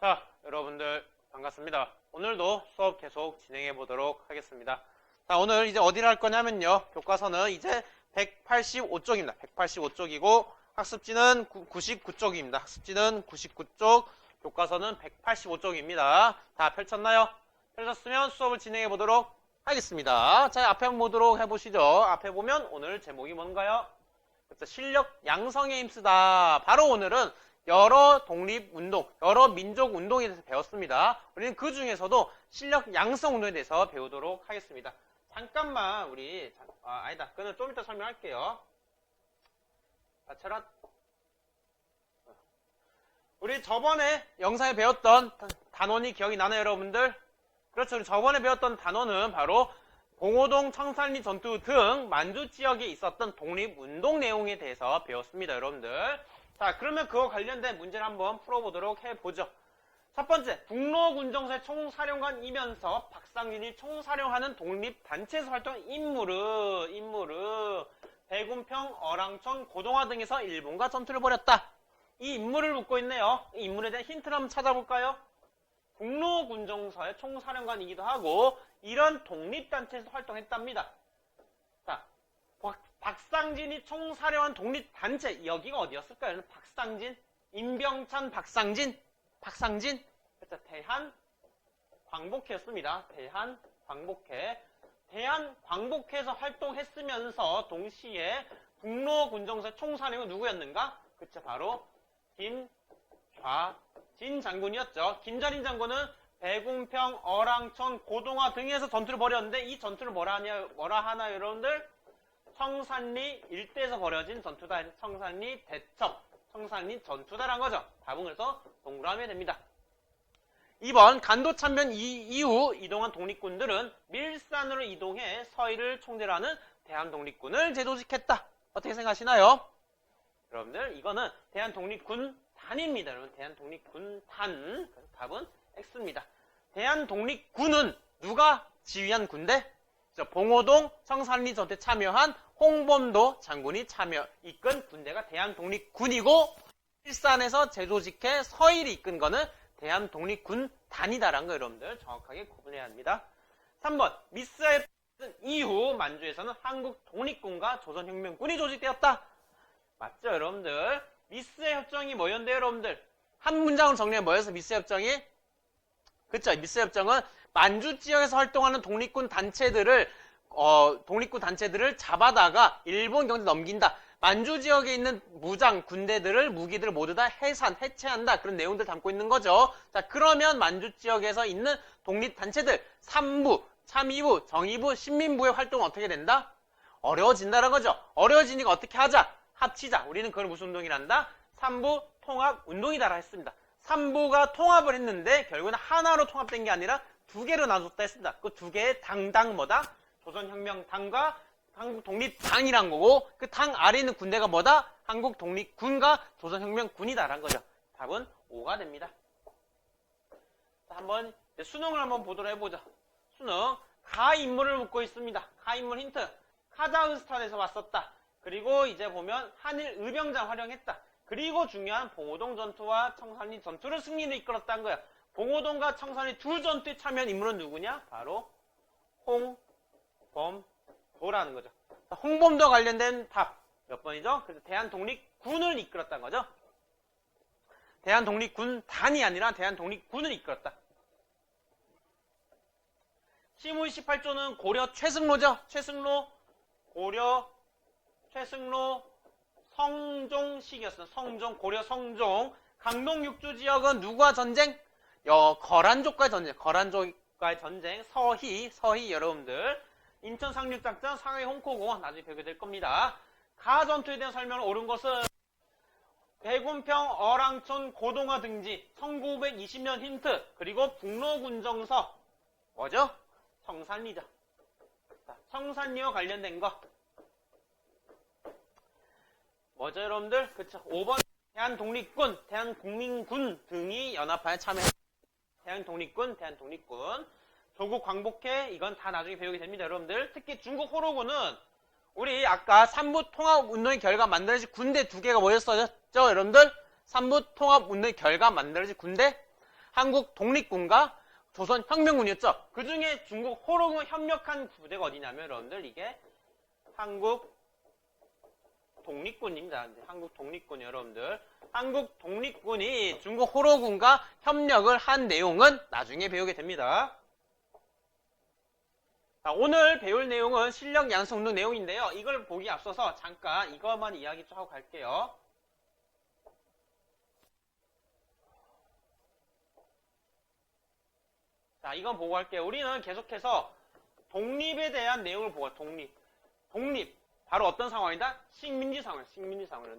자, 여러분들 반갑습니다. 오늘도 수업 계속 진행해 보도록 하겠습니다. 자, 오늘 이제 어디를 할 거냐면요. 교과서는 이제 185쪽입니다. 185쪽이고 학습지는 99쪽입니다. 학습지는 99쪽, 교과서는 185쪽입니다. 다 펼쳤나요? 펼쳤으면 수업을 진행해 보도록 하겠습니다. 자, 앞에 한번 보도록 해보시죠. 앞에 보면 오늘 제목이 뭔가요? 그렇죠. 실력 양성에 힘쓰다. 바로 오늘은 여러 독립운동, 여러 민족운동에 대해서 배웠습니다. 우리는 그 중에서도 실력 양성운동에 대해서 배우도록 하겠습니다. 잠깐만 우리 아니다. 그는 좀 이따 설명할게요. 우리 저번에 영상에 배웠던 단원이 기억이 나나요, 여러분들? 그렇죠. 우리 저번에 배웠던 단원은 바로 봉오동 청산리 전투 등 만주 지역에 있었던 독립운동 내용에 대해서 배웠습니다, 여러분들. 자, 그러면 그거 관련된 문제를 한번 풀어보도록 해보죠. 첫 번째, 북로군정사의 총사령관이면서 박상진이 총사령하는 독립단체에서 활동한 인물은 대군평, 어랑천, 고동화 등에서 일본과 전투를 벌였다. 이 인물을 묻고 있네요. 이 인물에 대한 힌트를 한번 찾아볼까요? 북로군정사의 총사령관이기도 하고 이런 독립단체에서 활동했답니다. 자, 박상진이 총사령한 독립단체, 여기가 어디였을까요? 박상진, 임병찬, 박상진, 그렇죠. 대한광복회였습니다. 대한광복회에서 활동했으면서 동시에 북로군정사의 총사령은 누구였는가? 그렇죠. 바로 김좌진 장군이었죠. 김좌진 장군은 대군평, 어랑천, 고동화 등에서 전투를 벌였는데 이 전투를 뭐라 하나요, 여러분들? 청산리 일대에서 벌어진 전투다. 청산리 대첩, 청산리 전투다라는 거죠. 답은 그래서 동그라미 됩니다. 2번, 간도참변 이후 이동한 독립군들은 밀산으로 이동해 서해를 총대로 하는 대한독립군을 재조직했다. 어떻게 생각하시나요? 여러분들, 이거는 대한독립군단입니다. 여러분, 대한독립군단. 답은 X입니다. 대한독립군은 누가 지휘한 군대? 봉오동 청산리 전투에 참여한 홍범도 장군이 이끈 군대가 대한독립군이고, 일산에서 재조직해 서해를 이끈 거는 대한독립군단이다라는 거 여러분들 정확하게 구분해야 합니다. 3번, 미스협 이후 만주에서는 한국독립군과 조선혁명군이 조직되었다. 맞죠, 여러분들? 미스협정이 뭐였는데요, 여러분들? 한 문장으로 정리하면 뭐였어, 미스협정이? 그쵸, 미스협정은 만주 지역에서 활동하는 독립군 단체들을 잡아다가 일본 경제에 넘긴다. 만주 지역에 있는 군대들을, 무기들을 모두 다 해체한다. 그런 내용들 담고 있는 거죠. 자, 그러면 만주 지역에서 있는 독립단체들, 삼부, 참의부, 정의부, 신민부의 활동은 어떻게 된다? 어려워진다는 거죠. 어려워지니까 어떻게 하자? 합치자. 우리는 그걸 무슨 운동이란다? 삼부 통합 운동이다라 했습니다. 삼부가 통합을 했는데 결국은 하나로 통합된 게 아니라 두 개로 나눴다 했습니다. 그 두 개의 당당 뭐다? 조선혁명당과 한국독립당이란 거고 그 당 아래에 있는 군대가 뭐다? 한국독립군과 조선혁명군이다라는 거죠. 답은 5가 됩니다. 자, 한번 수능을 한번 보도록 해보죠. 수능 가인물을 묻고 있습니다. 가인물 힌트. 카자흐스탄에서 왔었다. 그리고 이제 보면 한일 의병장 활용했다. 그리고 중요한 봉오동 전투와 청산리 전투를 승리를 이끌었다는 거야. 봉오동과 청산리 두 전투에 참여한 인물은 누구냐? 바로 홍범도라는 거죠. 홍범도와 관련된 답 몇 번이죠? 그래서 대한독립군을 이끌었다는 거죠. 대한독립군단이 아니라 대한독립군을 이끌었다. 시무 28조는 고려 최승로죠. 최승로 성종식이었어요. 고려 성종. 강동 6주 지역은 누구와 전쟁? 거란족과의 전쟁. 서희 여러분들. 인천 상륙작전, 상해 홍콩공원 나중에 배우게 될 겁니다. 가전투에 대한 설명을 옳은 것은 대군평, 어랑천, 고동화 등지, 1920년 힌트, 그리고 북로군정서, 뭐죠? 청산리죠. 자, 청산리와 관련된 거. 뭐죠, 여러분들? 그쵸. 5번, 대한독립군, 대한국민군 등이 연합하에 참여했다. 대한독립군. 조국 광복회, 이건 다 나중에 배우게 됩니다, 여러분들. 특히 중국 호로군은 우리 아까 삼부통합운동의 결과 만들어진 군대 두 개가 뭐였었죠, 여러분들? 삼부통합운동의 결과 만들어진 군대 한국 독립군과 조선혁명군이었죠. 그 중에 중국 호로군 협력한 부대가 어디냐면 여러분들 이게 한국 독립군입니다. 한국 독립군 여러분들. 한국 독립군이 중국 호로군과 협력을 한 내용은 나중에 배우게 됩니다. 자, 오늘 배울 내용은 실력 양성 운동 내용인데요. 이걸 보기 앞서서 잠깐 이것만 이야기 좀 하고 갈게요. 자, 이건 보고 갈게요. 우리는 계속해서 독립에 대한 내용을 보고 독립. 바로 어떤 상황이다? 식민지 상황. 식민지 상황.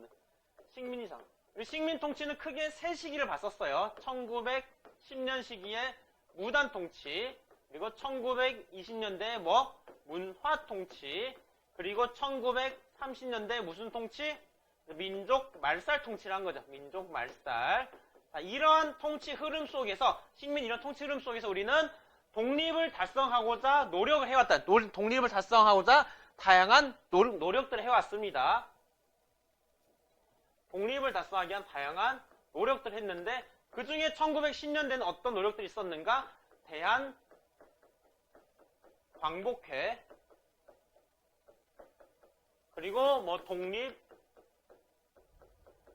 우리 식민 통치는 크게 세 시기를 봤었어요. 1910년 시기에 무단 통치, 그리고 1920년대 문화 통치, 그리고 1930년대 무슨 통치? 민족 말살 통치를 한 거죠. 민족 말살. 자, 이러한 통치 흐름 속에서, 식민 이런 통치 흐름 속에서 우리는 독립을 달성하고자 노력을 해왔다. 독립을 달성하고자 다양한 노력들을 해왔습니다. 독립을 달성하기 위한 다양한 노력들을 했는데 그 중에 1910년대는 어떤 노력들이 있었는가? 대한 광복회, 그리고 독립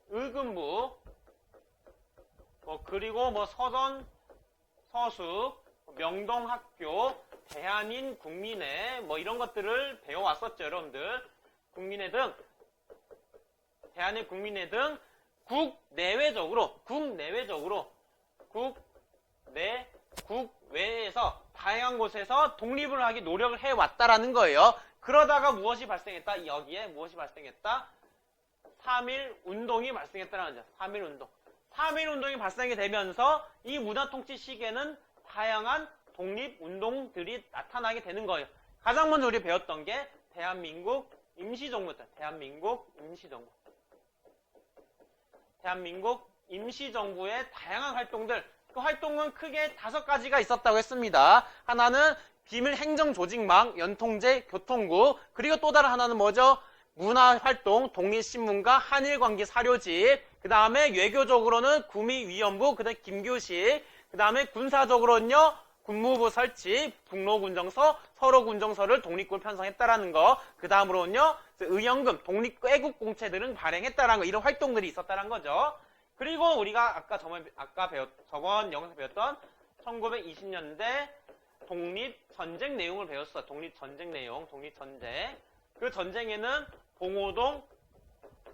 의금부, 그리고 서던 서수, 명동학교, 대한인 국민회 이런 것들을 배워왔었죠, 여러분들. 국민회 등 대한인 국민회 등 국외에서 다양한 곳에서 독립을 하기 노력을 해왔다라는 거예요. 그러다가 무엇이 발생했다? 여기에 무엇이 발생했다? 3.1 운동이 발생했다는 거죠. 3.1 운동. 3.1 운동이 발생이 되면서 이 문화통치 시기에는 다양한 독립운동들이 나타나게 되는 거예요. 가장 먼저 우리 배웠던 게 대한민국 임시정부였다. 대한민국 임시정부의 다양한 활동들. 그 활동은 크게 5가지가 있었다고 했습니다. 하나는 비밀행정조직망, 연통제, 교통구, 그리고 또 다른 하나는 뭐죠? 문화활동, 독립신문과 한일관계 사료집, 그 다음에 외교적으로는 구미위원부, 그 다음에 김규식, 그 다음에 군사적으로는요, 군무부 설치, 북로군정서, 서로군정서를 독립군 편성했다라는 거, 그 다음으로는요, 의연금, 독립애국공채들은 발행했다라는 거, 이런 활동들이 있었다라는 거죠. 그리고 우리가 저번 영상에서 배웠던 1920년대 독립전쟁 내용을 배웠어. 독립전쟁 내용, 독립전쟁. 그 전쟁에는 봉오동,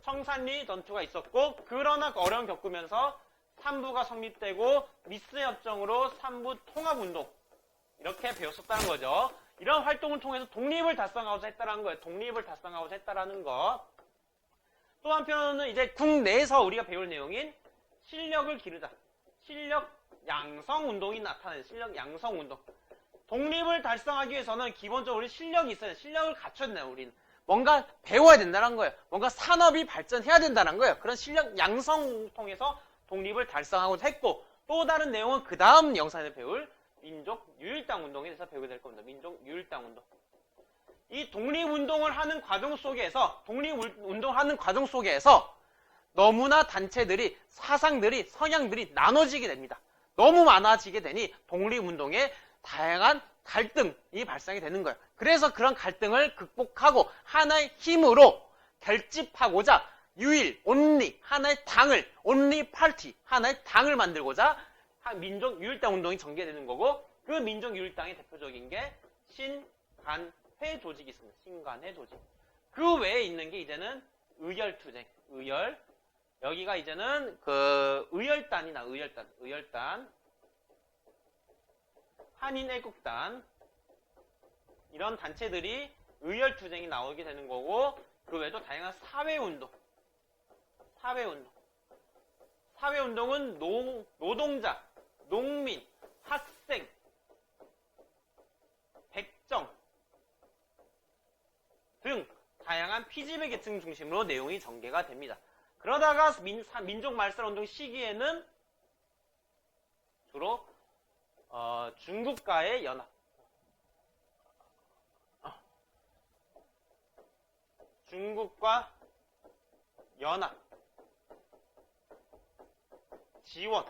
청산리 전투가 있었고, 그러나 어려움 겪으면서 삼부가 성립되고 미스협정으로 삼부 통합운동 이렇게 배웠었다는 거죠. 이런 활동을 통해서 독립을 달성하고자 했다는 거예요. 독립을 달성하고자 했다는 거. 또 한편으로는 이제 국내에서 우리가 배울 내용인 실력을 기르자. 실력 양성 운동이 나타나는 실력 양성 운동. 독립을 달성하기 위해서는 기본적으로 실력이 있어야 돼. 실력을 갖춰야 된다, 우리는. 뭔가 배워야 된다는 거예요. 뭔가 산업이 발전해야 된다는 거예요. 그런 실력 양성을 통해서 독립을 달성하고자 했고, 또 다른 내용은 그 다음 영상에서 배울 민족 유일당 운동에 대해서 배우게 될 겁니다. 민족 유일당 운동. 이 독립운동을 하는 과정 속에서, 너무나 단체들이, 사상들이, 성향들이 나눠지게 됩니다. 너무 많아지게 되니 독립운동에 다양한 갈등이 발생이 되는 거예요. 그래서 그런 갈등을 극복하고 하나의 힘으로 결집하고자 유일, 온리, 하나의 당을, 온리 파티, 하나의 당을 만들고자 민족 유일당 운동이 전개되는 거고, 그 민족 유일당의 대표적인 게 신간회 조직이 있습니다. 신간회 조직. 그 외에 있는 게 이제는 의열투쟁, 여기가 이제는 의열단이나 의열단, 한인애국단, 이런 단체들이 의열투쟁이 나오게 되는 거고, 그 외에도 다양한 사회운동. 사회운동은 노동자, 농민, 학생, 백정 등 다양한 피지배 계층 중심으로 내용이 전개가 됩니다. 그러다가 민족 말살운동 시기에는 주로 중국과의 연합, 중국과 연합, 지원,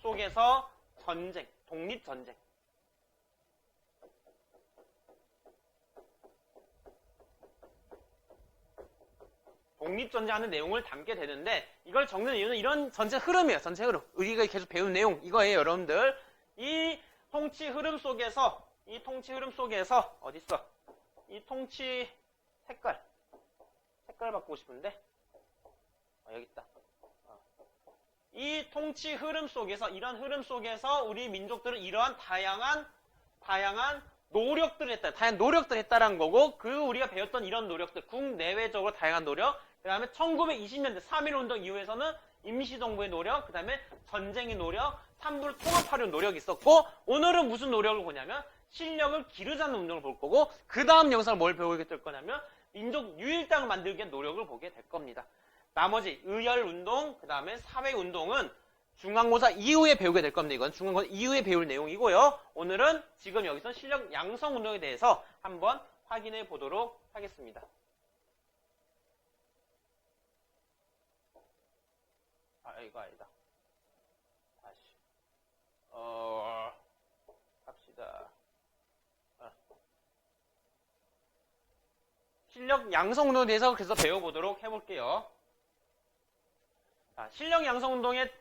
속에서 전쟁, 독립전쟁. 독립전쟁 하는 내용을 담게 되는데 이걸 적는 이유는 이런 전체 흐름이에요. 전체 흐름. 우리가 계속 배운 내용 이거예요, 여러분들. 이 통치 흐름 속에서 어딨어? 이 통치 색깔 바꾸고 싶은데 여기 있다. 이 통치 흐름 속에서 이런 흐름 속에서 우리 민족들은 이러한 다양한 노력들을 했다. 다양한 노력들을 했다라는 거고 그 우리가 배웠던 이런 노력들 국내외적으로 다양한 노력 그 다음에 1920년대 3.1운동 이후에서는 임시정부의 노력 그 다음에 전쟁의 노력 삼부를 통합하려는 노력이 있었고 오늘은 무슨 노력을 보냐면 실력을 기르자는 운동을 볼 거고 그 다음 영상을 뭘 배우게 될 거냐면 민족 유일당을 만들기 위한 노력을 보게 될 겁니다. 나머지 의열운동 그 다음에 사회운동은 중간고사 이후에 배우게 될 겁니다. 이건 중간고사 이후에 배울 내용이고요. 오늘은 지금 여기서 실력 양성운동에 대해서 한번 확인해 보도록 하겠습니다. 이거 아니다. 다시 갑시다. 실력 양성운동에 대해서 그래서 배워보도록 해볼게요. 자, 실력 양성운동의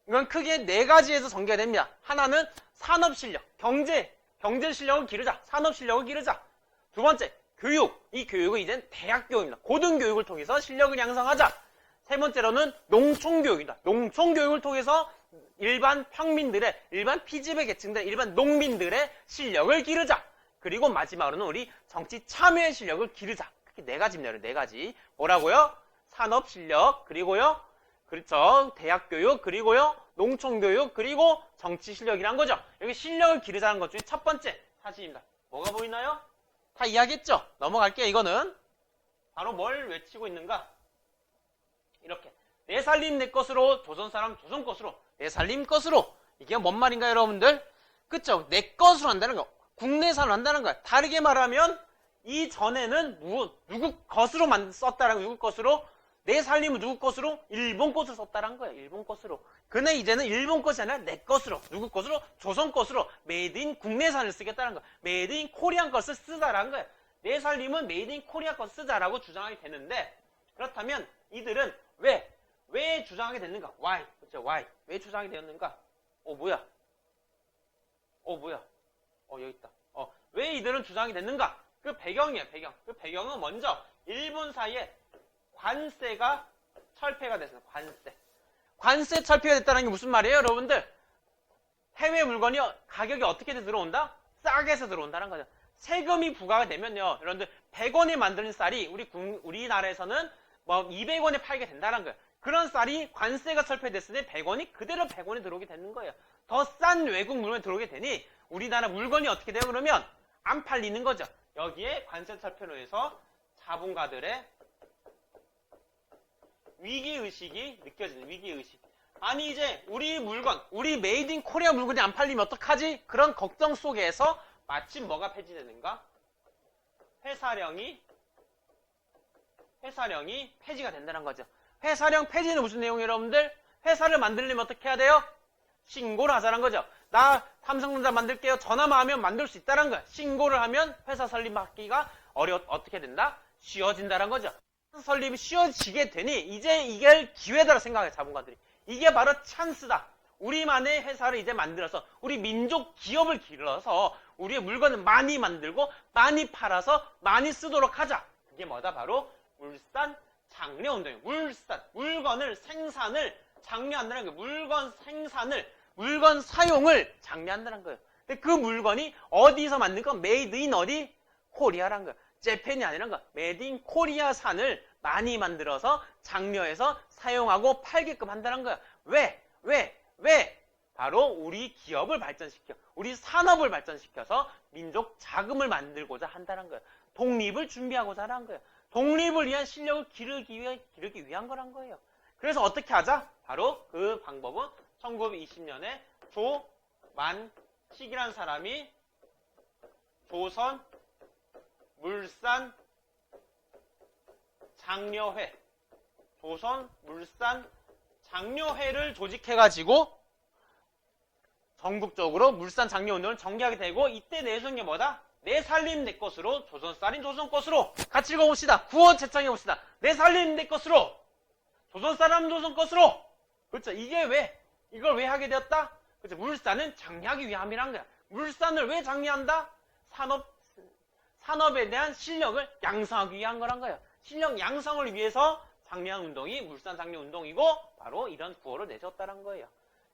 이건 크게 네 가지에서 전개가 됩니다. 하나는 산업실력, 경제 실력을 기르자, 산업실력을 기르자. 두 번째, 교육. 이 교육은 이젠 대학교입니다. 고등교육을 통해서 실력을 양성하자. 세 번째로는 농촌교육이다. 농촌교육을 통해서 일반 평민들의, 일반 피지배 계층들, 일반 농민들의 실력을 기르자. 그리고 마지막으로는 우리 정치 참여의 실력을 기르자. 크게 네 가지입니다. 네 가지. 뭐라고요? 산업실력, 그리고요. 그렇죠. 대학교육, 그리고요. 농촌교육, 그리고 정치실력이란 거죠. 여기 실력을 기르자는 것 중에 첫 번째 사실입니다. 뭐가 보이나요? 다 이야기했죠? 넘어갈게요. 이거는 바로 뭘 외치고 있는가? 이렇게 내 살림 내 것으로 조선사람 조선 것으로 내 살림 것으로 이게 뭔 말인가요, 여러분들? 그쵸? 내 것으로 한다는 거. 국내산으로 한다는 거야. 다르게 말하면 이전에는 누구 것으로 썼다라는 누구 것으로 내 살림은 누구 것으로? 일본 것으로 썼다는 거예요. 일본 것으로. 근데 이제는 일본 것이 아니라 내 것으로. 누구 것으로? 조선 것으로. 메이드 인 국내산을 쓰겠다는 거야. 메이드 인 코리안 것을 쓰자라는 거야. 내 살림은 메이드 인 코리아 것을 쓰자라고 주장하게 되는데 그렇다면 이들은 왜 주장하게 됐는가? Why? 그렇죠? Why? 왜 주장하게 되었는가? 뭐야? 여기 있다. 왜 이들은 주장하게 됐는가? 그 배경이에요, 배경. 그 배경은 먼저 일본 사이에 관세가 철폐가 됐습니다. 관세 철폐가 됐다는 게 무슨 말이에요, 여러분들? 해외 물건이 가격이 어떻게 들어온다? 싸게 해서 들어온다는 거죠. 세금이 부과가 되면요, 여러분들 100원에 만드는 쌀이 우리나라에서는 뭐 200원에 팔게 된다는 거예요. 그런 쌀이 관세가 철폐됐을 때 100원이 그대로 100원에 들어오게 되는 거예요. 더 싼 외국 물건이 들어오게 되니 우리나라 물건이 어떻게 돼요? 그러면 안 팔리는 거죠. 여기에 관세 철폐로 해서 자본가들의 위기의식이 느껴지는 위기의식. 아니 이제 우리 물건, 우리 메이드 인 코리아 물건이 안 팔리면 어떡하지? 그런 걱정 속에서 마침 뭐가 폐지되는가? 회사령이 폐지가 된다는 거죠. 회사령 폐지는 무슨 내용이에요, 여러분들? 회사를 만들려면 어떻게 해야 돼요? 신고를 하자는 거죠. 나 삼성전자 만들게요. 전화만 하면 만들 수 있다는 거야. 신고를 하면 회사 설립하기가 어떻게 된다? 쉬워진다는 거죠. 회사 설립이 쉬워지게 되니 이제 이게 기회다라고 생각해요, 자본가들이. 이게 바로 찬스다. 우리만의 회사를 이제 만들어서 우리 민족 기업을 길러서 우리의 물건을 많이 만들고 많이 팔아서 많이 쓰도록 하자. 그게 뭐다? 바로 물산 장려 운동이에요. 물건을 생산을 장려한다는 거예요. 물건 사용을 장려한다는 거예요. 근데 그 물건이 어디서 만든 거? 메이드 인 어디? 코리아란 거예요. 재팬이 아니란 거. 메이드 인 코리아산을 많이 만들어서 장려해서 사용하고 팔게끔 한다는 거예요. 왜? 바로 우리 기업을 발전시켜, 우리 산업을 발전시켜서 민족 자금을 만들고자 한다는 거예요. 독립을 준비하고자 하는 거예요. 독립을 위한 실력을 기르기 위한 거란 거예요. 그래서 어떻게 하자? 바로 그 방법은 1920년에 조만식이라는 사람이 조선 물산 장려회를 조직해가지고 전국적으로 물산 장려 운동을 전개하게 되고, 이때 내세운 게 뭐다? 내 살림 내 것으로, 조선 쌀인 조선 것으로. 같이 읽어봅시다. 구어 채창해봅시다. 내 살림 내 것으로, 조선 쌀은 조선 것으로. 그렇죠. 이걸 왜 하게 되었다? 그렇죠. 물산은 장려하기 위함이란 거야. 물산을 왜 장려한다? 산업에 대한 실력을 양성하기 위한 거란 거예요. 실력 양성을 위해서 장려한 운동이 물산 장려 운동이고, 바로 이런 구호를 내세웠다는 거예요.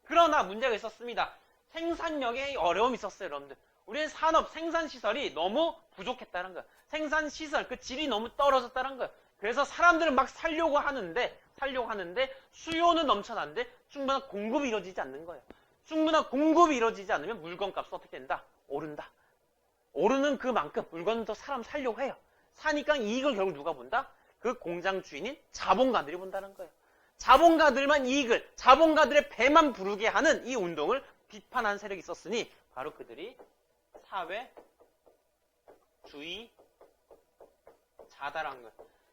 그러나 문제가 있었습니다. 생산력에 어려움이 있었어요, 여러분들. 우리의 산업, 생산시설이 너무 부족했다는 거예요. 생산시설, 그 질이 너무 떨어졌다는 거예요. 그래서 사람들은 막 살려고 하는데 수요는 넘쳐나는데 충분한 공급이 이루어지지 않는 거예요. 충분한 공급이 이루어지지 않으면 물건값은 어떻게 된다? 오른다. 오르는 그만큼 물건은 더 사람 살려고 해요. 사니까 이익을 결국 누가 본다? 그 공장 주인인 자본가들이 본다는 거예요. 자본가들만 이익을, 자본가들의 배만 부르게 하는 이 운동을 비판한 세력이 있었으니 바로 그들이 사회주의자다라는 거예요.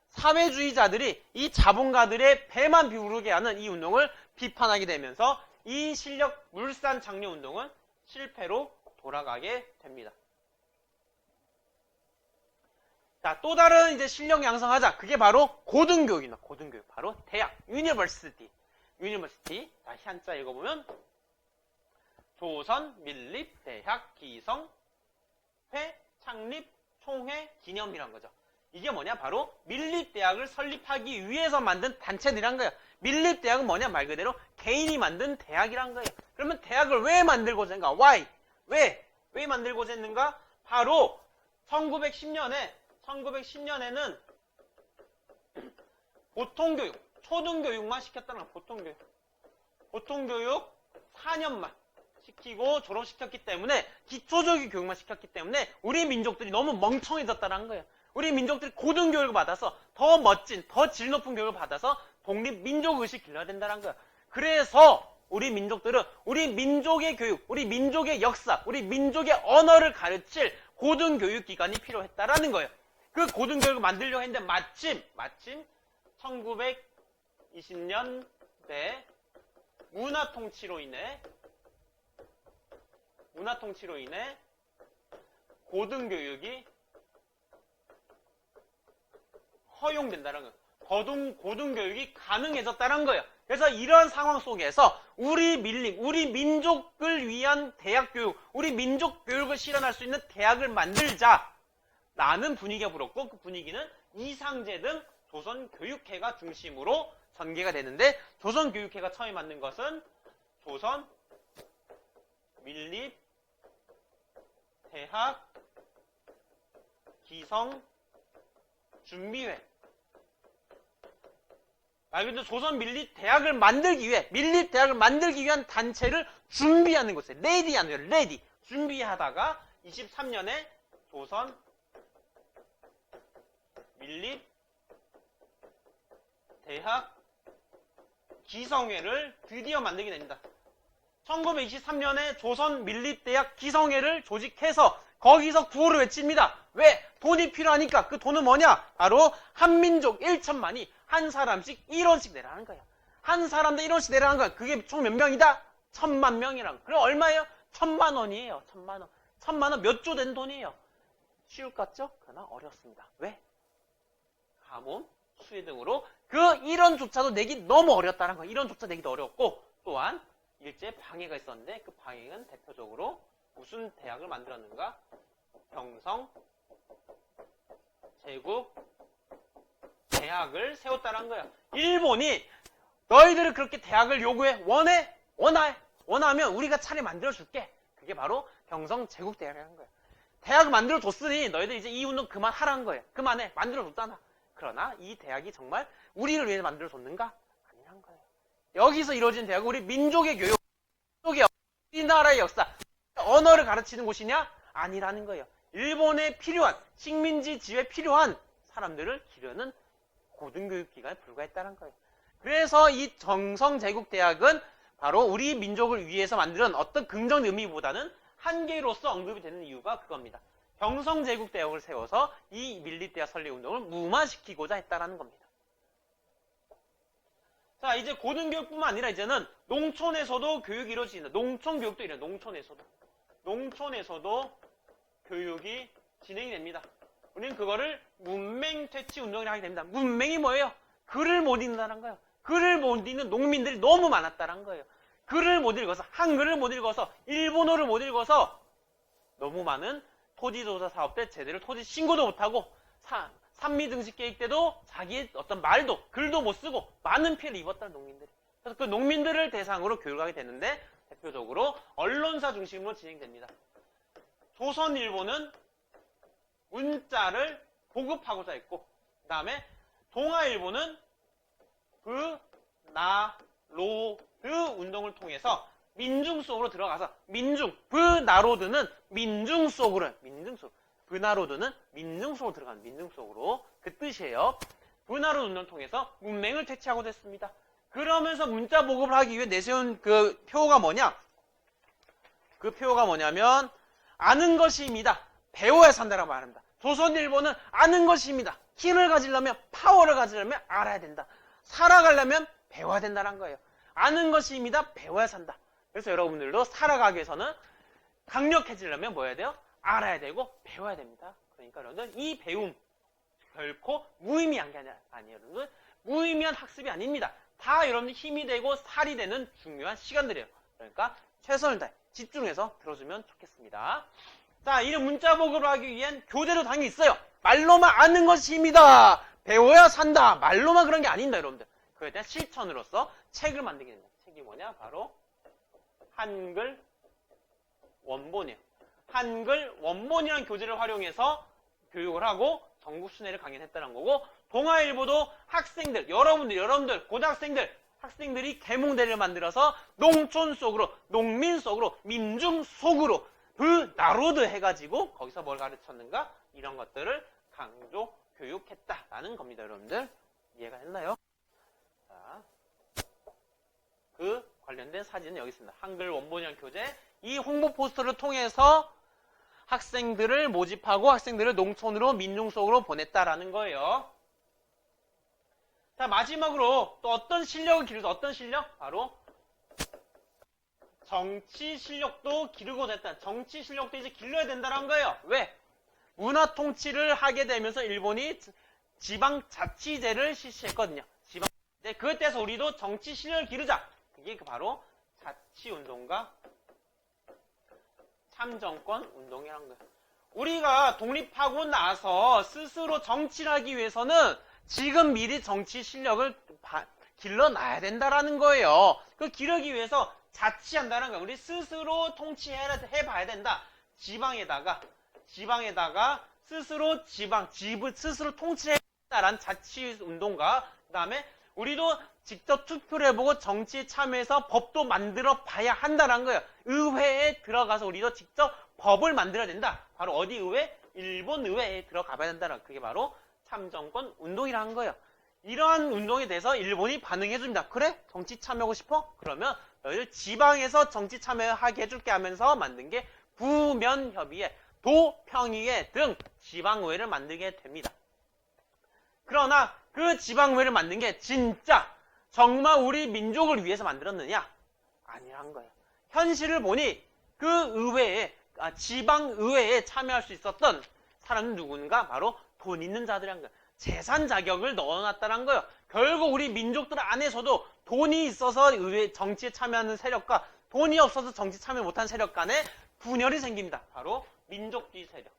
사회주의자들이 이 자본가들의 배만 부르게 하는 이 운동을 비판하게 되면서 이 실력 물산 장려 운동은 실패로 돌아가게 됩니다. 자, 또 다른 이제 실력 양성하자. 그게 바로 고등교육이다. 고등교육. 바로 대학. 유니버시티. 자, 한자 읽어보면 조선 밀립 대학 기성회 창립 총회 기념이란 거죠. 이게 뭐냐? 바로 밀립대학을 설립하기 위해서 만든 단체들이란 거예요. 밀립대학은 뭐냐? 말 그대로 개인이 만든 대학이란 거예요. 그러면 대학을 왜 만들고자 했는가? Why? 왜 만들고자 했는가? 바로 1910년에는 보통교육, 초등교육만 시켰다는 거예요. 보통교육 4년만 시키고 졸업시켰기 때문에, 기초적인 교육만 시켰기 때문에 우리 민족들이 너무 멍청해졌다는 거예요. 우리 민족들이 고등교육을 받아서 더 멋진, 더 질 높은 교육을 받아서 독립민족의식을 길러야 된다는 거예요. 그래서 우리 민족들은 우리 민족의 교육, 우리 민족의 역사, 우리 민족의 언어를 가르칠 고등교육기관이 필요했다라는 거예요. 그 고등교육을 만들려고 했는데 마침 1920년대 문화통치로 인해 고등교육이 허용된다는 거예요. 고등교육이 가능해졌다는 거예요. 그래서 이런 상황 속에서 우리 민족을 위한 대학교육, 우리 민족 교육을 실현할 수 있는 대학을 만들자라는 분위기가 불었고, 그 분위기는 이상제 등 조선교육회가 중심으로 전개가 되는데, 조선교육회가 처음에 만든 것은 조선 밀립 대학 기성 준비회. 말 그대로 조선 밀립대학을 만들기 위한 단체를 준비하는 곳이에요. 레디하는 거예요. 레디. 준비하다가 23년에 조선 밀립대학 기성회를 드디어 만들게 됩니다. 1923년에 조선 밀립대학 기성회를 조직해서 거기서 구호를 외칩니다. 왜? 돈이 필요하니까. 그 돈은 뭐냐? 바로 한민족 1천만이 한 사람씩 1원씩 내라는 거예요. 한 사람당 1원씩 내라는 거야. 그게 총 몇 명이다? 1000만 명이라고. 그럼 얼마예요? 1000만 원이에요. 1000만 원. 1000만 원 몇 조 된 돈이에요. 쉬울 것 같죠? 그러나 어렵습니다. 왜? 가뭄, 수해 등으로 그 1원조차도 내기 너무 어렵다는 거예요. 1원조차 내기도 어렵고, 또한 일제 방해가 있었는데, 그 방해는 대표적으로 무슨 대학을 만들었는가? 경성 제국 대학을 세웠다는 거야. 일본이 너희들을 그렇게 대학을 요구해? 원하면 우리가 차례 만들어줄게. 그게 바로 경성 제국 대학이라는 거야. 대학을 만들어줬으니 너희들 이제 이 운동 그만하라는 거예요. 그만해. 만들어줬잖아. 그러나 이 대학이 정말 우리를 위해 만들어줬는가? 아니란 거예요. 여기서 이루어진 대학은 우리 민족의 교육, 우리나라의 역사, 언어를 가르치는 곳이냐? 아니라는 거예요. 일본에 필요한, 식민지 지위에 필요한 사람들을 기르는 고등교육기관에 불과했다는 거예요. 그래서 이 경성제국대학은 바로 우리 민족을 위해서 만드는 어떤 긍정 의미보다는 한계로서 언급이 되는 이유가 그겁니다. 경성제국대학을 세워서 이 밀립대학 설립운동을 무마시키고자 했다는 겁니다. 자, 이제 고등교육뿐만 아니라 이제는 농촌에서도 교육이 이루어진다. 농촌교육도 이래. 농촌에서도 교육이 진행이 됩니다. 우리는 그거를 문맹퇴치 운동이라고 하게 됩니다. 문맹이 뭐예요? 글을 못 읽는다는 거예요. 글을 못 읽는 농민들이 너무 많았다는 거예요. 글을 못 읽어서, 한글을 못 읽어서, 일본어를 못 읽어서 너무 많은 토지조사 사업 때 제대로 토지 신고도 못하고 산미등식 계획 때도 자기의 어떤 말도 글도 못 쓰고 많은 피해를 입었다는 농민들이. 그래서 그 농민들을 대상으로 교육하게 되는데 대표적으로 언론사 중심으로 진행됩니다. 조선일보는 문자를 보급하고자 했고, 그 다음에 동아일보는 브나로드 운동을 통해서 민중 속으로 들어가서 브나로드는 민중 속으로 브나로드는 민중 속으로 들어가는 민중 속으로 그 뜻이에요. 브나로드 운동을 통해서 문맹을 퇴치하고 됐습니다. 그러면서 문자 보급을 하기 위해 내세운 그 표가 뭐냐? 그 표가 뭐냐면 아는 것입니다. 배워야 산다라고 말합니다. 조선일보는 아는 것입니다. 힘을 가지려면 파워를 가지려면 알아야 된다. 살아가려면 배워야 된다는 거예요. 아는 것입니다. 배워야 산다. 그래서 여러분들도 살아가기 위해서는 강력해지려면 뭐 해야 돼요? 알아야 되고 배워야 됩니다. 그러니까 여러분들 이 배움 결코 무의미한 게 아니에요. 여러분들 무의미한 학습이 아닙니다. 다 여러분들 힘이 되고 살이 되는 중요한 시간들이에요. 그러니까 최선을 다해 집중해서 들어주면 좋겠습니다. 자, 이런 문자 보급을 하기 위한 교재도 당연히 있어요. 말로만 아는 것입니다. 배워야 산다. 말로만 그런 게 아닙니다, 여러분들. 그에 대한 실천으로서 책을 만들게 됩니다. 책이 뭐냐? 바로 한글 원본이에요. 한글 원본이라는 교재를 활용해서 교육을 하고 전국 순회를 강연했다는 거고, 동아일보도 학생들, 여러분들, 고등학생들, 학생들이 계몽대를 만들어서 농촌 속으로, 농민 속으로, 민중 속으로 브나로드 해가지고 거기서 뭘 가르쳤는가? 이런 것들을 강조 교육했다라는 겁니다, 여러분들. 이해가 됐나요? 자, 그 관련된 사진은 여기 있습니다. 한글 원본형 교재. 이 홍보 포스터를 통해서 학생들을 모집하고 학생들을 농촌으로 민중 속으로 보냈다라는 거예요. 자, 마지막으로 또 어떤 실력을 기르죠? 어떤 실력? 바로 정치 실력도 기르고자 했다. 정치 실력도 이제 길러야 된다는 거예요. 왜? 문화 통치를 하게 되면서 일본이 지방자치제를 실시했거든요. 지방자치제. 그에 대해서 우리도 정치 실력을 기르자. 그게 바로 자치운동과 참정권 운동이라는 거예요. 우리가 독립하고 나서 스스로 정치를 하기 위해서는 지금 미리 정치 실력을 길러놔야 된다라는 거예요. 그 기르기 위해서 자치한다는 거예요. 우리 스스로 통치해봐야 된다. 지방에다가 스스로 스스로 통치해야겠다라는 자치운동과, 그 다음에 우리도 직접 투표를 해보고 정치에 참여해서 법도 만들어 봐야 한다는 거예요. 의회에 들어가서 우리도 직접 법을 만들어야 된다. 바로 어디 의회? 일본 의회에 들어가 봐야 된다는, 그게 바로 참정권 운동이라는 거예요. 이러한 운동에 대해서 일본이 반응해줍니다. 그래? 정치 참여하고 싶어? 그러면 너희들 지방에서 정치 참여하게 해줄게 하면서 만든 게 부면협의회, 도평의회 등 지방의회를 만들게 됩니다. 그러나 그 지방의회를 만든 게 진짜 정말 우리 민족을 위해서 만들었느냐? 아니란 거예요. 현실을 보니 그 의회에, 지방의회에 참여할 수 있었던 사람은 누군가? 바로 돈 있는 자들이란 거예요. 재산 자격을 넣어놨다는 거예요. 결국 우리 민족들 안에서도 돈이 있어서 의회 정치에 참여하는 세력과 돈이 없어서 정치 참여 못하는 세력 간에 분열이 생깁니다. 바로 민족주의 세력.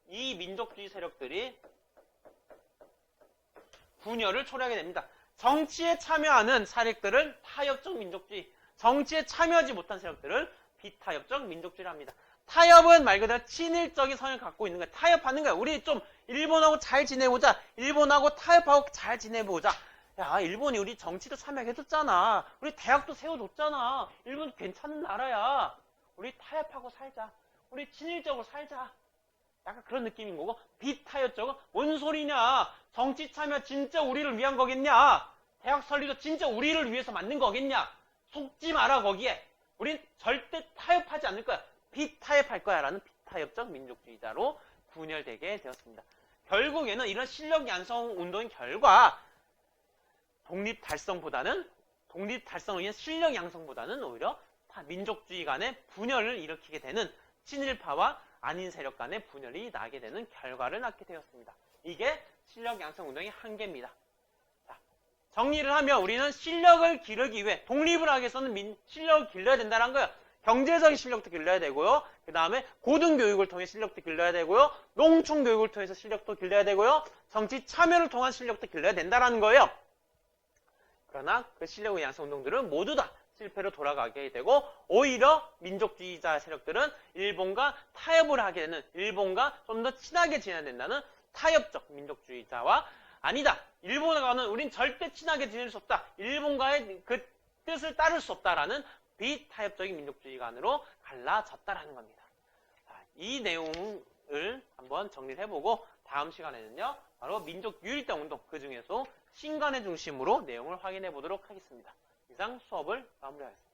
이 민족주의 세력들이 분열을 초래하게 됩니다. 정치에 참여하는 세력들을 타협적 민족주의, 정치에 참여하지 못한 세력들을 비타협적 민족주의를 합니다. 타협은 말 그대로 친일적인 성향을 갖고 있는 거예요. 타협하는 거예요. 우리 좀 일본하고 잘 지내보자. 일본하고 타협하고 잘 지내보자. 야, 일본이 우리 정치도 참여하게 해줬잖아. 우리 대학도 세워줬잖아. 일본 괜찮은 나라야. 우리 타협하고 살자. 우리 친일적으로 살자. 약간 그런 느낌인 거고, 비타협적은 뭔 소리냐. 정치 참여 진짜 우리를 위한 거겠냐. 대학 설립도 진짜 우리를 위해서 만든 거겠냐. 속지 마라 거기에. 우린 절대 타협하지 않을 거야. 비타협할 거야 라는 비타협적 민족주의자로 분열되게 되었습니다. 결국에는 이런 실력 양성 운동의 결과 독립 달성을 위한 실력 양성보다는 오히려 민족주의 간의 분열을 일으키게 되는 친일파와 아닌 세력 간의 분열이 나게 되는 결과를 낳게 되었습니다. 이게 실력 양성 운동의 한계입니다. 자, 정리를 하면 우리는 실력을 기르기 위해 독립을 하기 위해서는 실력을 길러야 된다는 거예요. 경제적인 실력도 길러야 되고요. 그 다음에 고등교육을 통해 실력도 길러야 되고요. 농촌교육을 통해서 실력도 길러야 되고요. 정치 참여를 통한 실력도 길러야 된다는 거예요. 그러나 그 실력의 양성 운동들은 모두 다 실패로 돌아가게 되고 오히려 민족주의자 세력들은 일본과 타협을 하게 되는, 일본과 좀 더 친하게 지내야 된다는 타협적 민족주의자와 아니다, 일본과는 우린 절대 친하게 지낼 수 없다, 일본과의 그 뜻을 따를 수 없다라는 비타협적인 민족주의관으로 갈라졌다라는 겁니다. 자, 이 내용을 한번 정리를 해보고 다음 시간에는요, 바로 민족 유일당 운동, 그 중에서 신간의 중심으로 내용을 확인해 보도록 하겠습니다. 이상 수업을 마무리하겠습니다.